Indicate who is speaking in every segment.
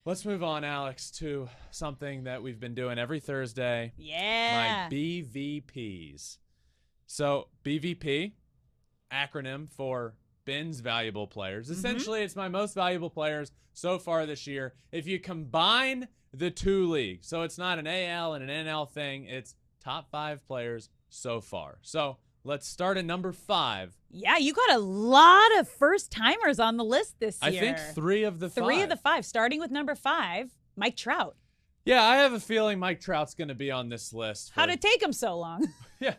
Speaker 1: Let's move on, Alex, to something that we've been doing every Thursday.
Speaker 2: Yeah.
Speaker 1: My BVPs. So BVP, acronym for Ben's Valuable Players. Essentially, it's my most valuable players so far this year. If you combine the two leagues, so it's not an AL and an NL thing, it's top 5 players so far. So let's start at number 5.
Speaker 2: Yeah, you got a lot of first-timers on the list this year.
Speaker 1: I think 3 of the 5.
Speaker 2: 3 of the 5, starting with number 5, Mike Trout.
Speaker 1: Yeah, I have a feeling Mike Trout's going to be on this list.
Speaker 2: How'd it take him so long?
Speaker 1: Yeah,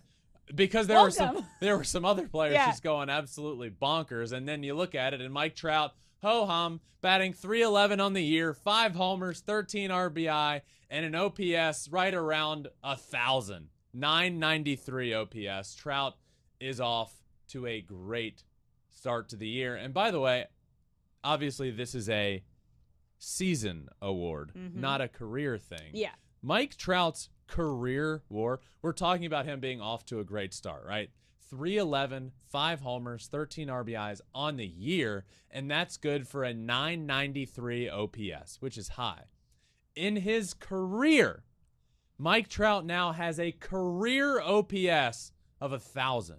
Speaker 1: because there were some other players just going absolutely bonkers, and then you look at it, and Mike Trout, ho-hum, batting .311 on the year, 5 homers, 13 RBI, and an OPS right around 1,000. 993 OPS. Trout is off to a great start to the year. And by the way, obviously this is a season award, not a career thing.
Speaker 2: Yeah.
Speaker 1: Mike Trout's career WAR, we're talking about him being off to a great start, right? 311, 5 homers, 13 RBIs on the year, and that's good for a 993 OPS, which is high. In his career, Mike Trout now has a career OPS of 1,000.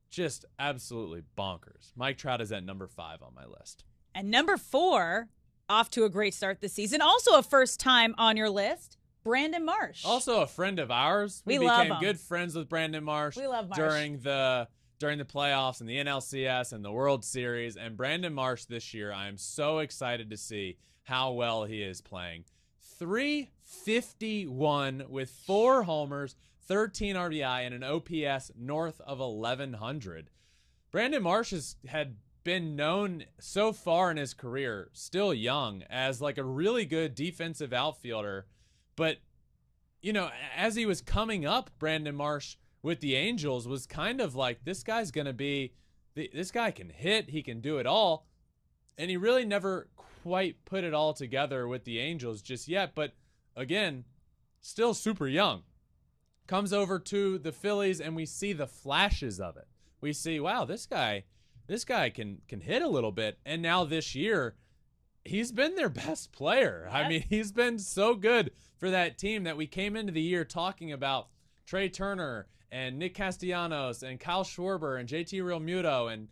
Speaker 1: Just absolutely bonkers. Mike Trout is at number 5 on my list.
Speaker 2: And number 4, off to a great start this season, also a first time on your list, Brandon Marsh.
Speaker 1: Also a friend of ours. We
Speaker 2: love
Speaker 1: became
Speaker 2: him.
Speaker 1: good friends with Brandon Marsh.
Speaker 2: We love Marsh.
Speaker 1: During the playoffs and the NLCS and the World Series. And Brandon Marsh this year, I am so excited to see how well he is playing. 351 with 4 homers, 13 RBI, and an OPS north of 1,100. Brandon Marsh had been known so far in his career, still young, as like a really good defensive outfielder. But, you know, as he was coming up, Brandon Marsh with the Angels was kind of like, this guy's going to be, this guy can hit, he can do it all. And he really never quite put it all together with the Angels just yet. But again, still super young. Comes over to the Phillies and we see the flashes of it. We see, wow, this guy can hit a little bit. And now this year, he's been their best player.
Speaker 2: Yep.
Speaker 1: I mean, he's been so good for that team that we came into the year talking about Trey Turner and Nick Castellanos and Kyle Schwarber and JT Realmuto, and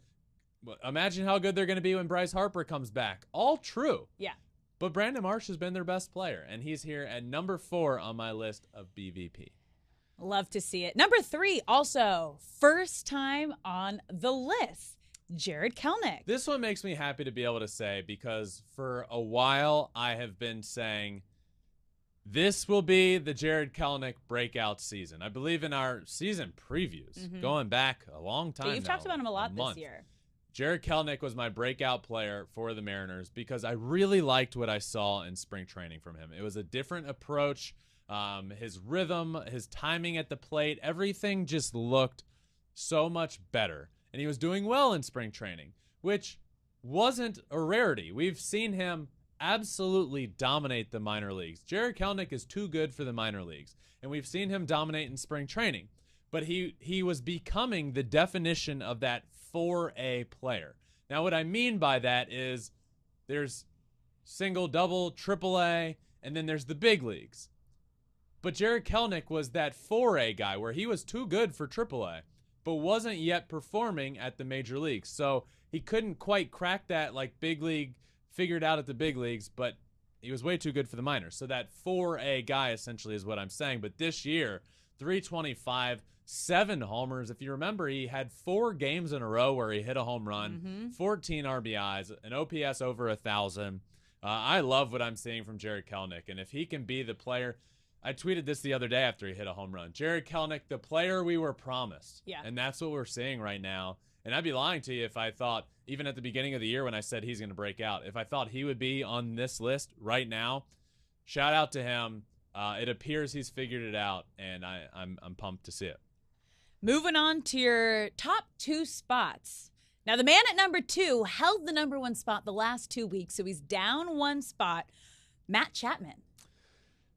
Speaker 1: imagine how good they're going to be when Bryce Harper comes back. All true.
Speaker 2: Yeah.
Speaker 1: But Brandon Marsh has been their best player, and he's here at number 4 on my list of BVP.
Speaker 2: Love to see it. Number 3, also first time on the list, Jared Kelenic.
Speaker 1: This one makes me happy to be able to say, because for a while I have been saying this will be the Jared Kelenic breakout season. I believe in our season previews, going back a long time.
Speaker 2: So you've talked about him a lot
Speaker 1: month.
Speaker 2: this year.
Speaker 1: Jared Kelenic was my breakout player for the Mariners because I really liked what I saw in spring training from him. It was a different approach. His rhythm, his timing at the plate, everything just looked so much better. And he was doing well in spring training, which wasn't a rarity. We've seen him absolutely dominate the minor leagues. Jared Kelenic is too good for the minor leagues, and we've seen him dominate in spring training. But he was becoming the definition of that 4A player. Now, what I mean by that is there's single, double, triple A, and then there's the big leagues. But Jared Kelenic was that 4A guy where he was too good for triple A, but wasn't yet performing at the major leagues. So he couldn't quite crack that like big league, figured out at the big leagues, but he was way too good for the minors. So that 4A guy essentially is what I'm saying. But this year, 325, 7 homers. If you remember, he had 4 games in a row where he hit a home run, 14 RBIs, an OPS over 1,000. I love what I'm seeing from Jared Kelenic. And if he can be the player, I tweeted this the other day after he hit a home run. Jared Kelenic, the player we were promised.
Speaker 2: Yeah.
Speaker 1: And that's what we're seeing right now. And I'd be lying to you if I thought, even at the beginning of the year when I said he's going to break out, if I thought he would be on this list right now, shout out to him. It appears he's figured it out, and I'm pumped to see it.
Speaker 2: Moving on to your top 2 spots. Now, the man at number 2 held the number 1 spot the last 2 weeks, so he's down 1 spot. Matt Chapman.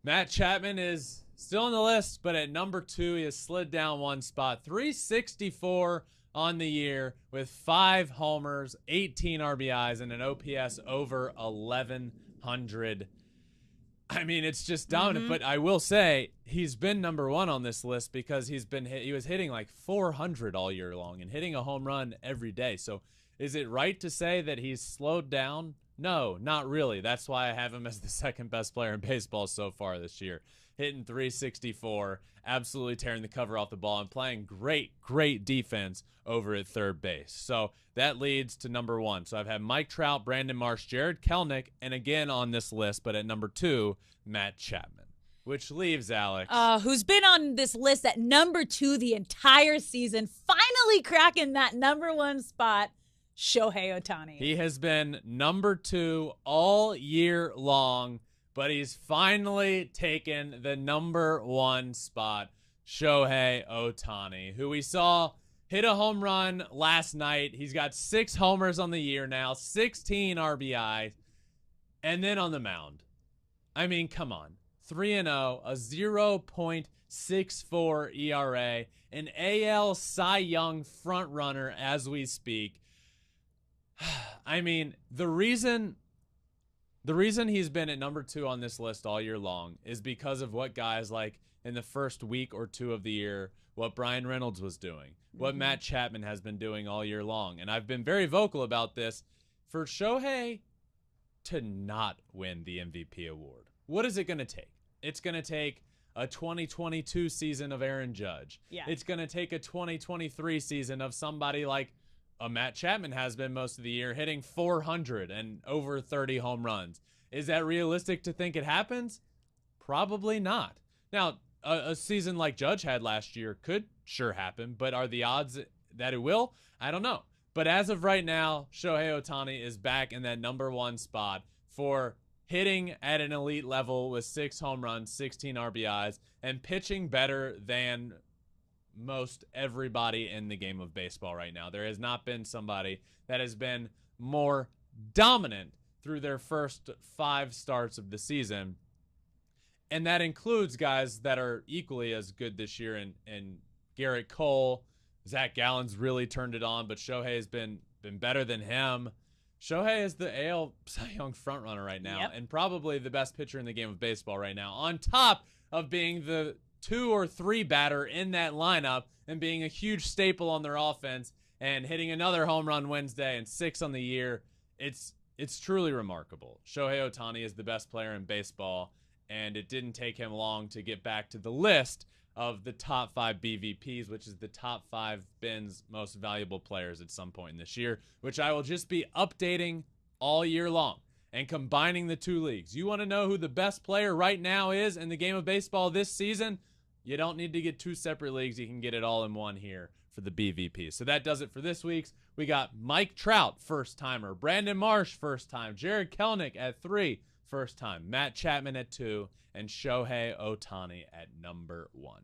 Speaker 1: Matt Chapman is still on the list, but at number 2, he has slid down 1 spot. 364 on the year with 5 homers, 18 RBIs, and an OPS over 1,100. 400. I mean, it's just dominant. But I will say he's been number one on this list because he was hitting like 400 all year long and hitting a home run every day. So is it right to say that he's slowed down? No, not really. That's why I have him as the second best player in baseball so far this year. Hitting 364, absolutely tearing the cover off the ball, and playing great defense over at third base. So that leads to number one. So I've had Mike Trout, Brandon Marsh, Jared Kelenic, and again on this list, but at number 2, Matt Chapman. Which leaves Alex.
Speaker 2: Who's been on this list at number 2 the entire season, finally cracking that number 1 spot, Shohei Ohtani.
Speaker 1: He has been number 2 all year long, but he's finally taken the number 1 spot, Shohei Ohtani, who we saw hit a home run last night. He's got 6 homers on the year now, 16 RBI, and then on the mound. I mean, come on. 3-0, a 0.64 ERA, an AL Cy Young frontrunner as we speak. I mean, the reason he's been at number 2 on this list all year long is because of what guys like in the first week or 2 of the year, what Brian Reynolds was doing, what Matt Chapman has been doing all year long. And I've been very vocal about this. For Shohei to not win the MVP award, what is it going to take? It's going to take a 2022 season of Aaron Judge.
Speaker 2: Yeah.
Speaker 1: It's going to take a 2023 season of somebody like Matt Chapman has been most of the year, hitting 400 and over 30 home runs. Is that realistic to think it happens? Probably not. Now, a season like Judge had last year could sure happen, but are the odds that it will? I don't know. But as of right now, Shohei Ohtani is back in that number 1 spot for hitting at an elite level with 6 home runs, 16 RBIs, and pitching better than most everybody in the game of baseball right now. There has not been somebody that has been more dominant through their first 5 starts of the season. And that includes guys that are equally as good this year, and Garrett Cole. Zach Gallen's really turned it on, but Shohei has been better than him. Shohei is the AL Cy Young frontrunner right now, and probably the best pitcher in the game of baseball right now, on top of being the 2 or 3 batter in that lineup and being a huge staple on their offense and hitting another home run Wednesday and 6 on the year. It's truly remarkable. Shohei Ohtani is the best player in baseball, and it didn't take him long to get back to the list of the top 5 BVPs, which is the top 5 Ben's most valuable players at some point in this year, which I will just be updating all year long and combining the 2 leagues. You want to know who the best player right now is in the game of baseball this season? You don't need to get 2 separate leagues. You can get it all in one here for the BVPs. So that does it for this week's. We got Mike Trout, first timer, Brandon Marsh, first time, Jared Kelenic at 3, first time, Matt Chapman at 2, and Shohei Ohtani at number 1.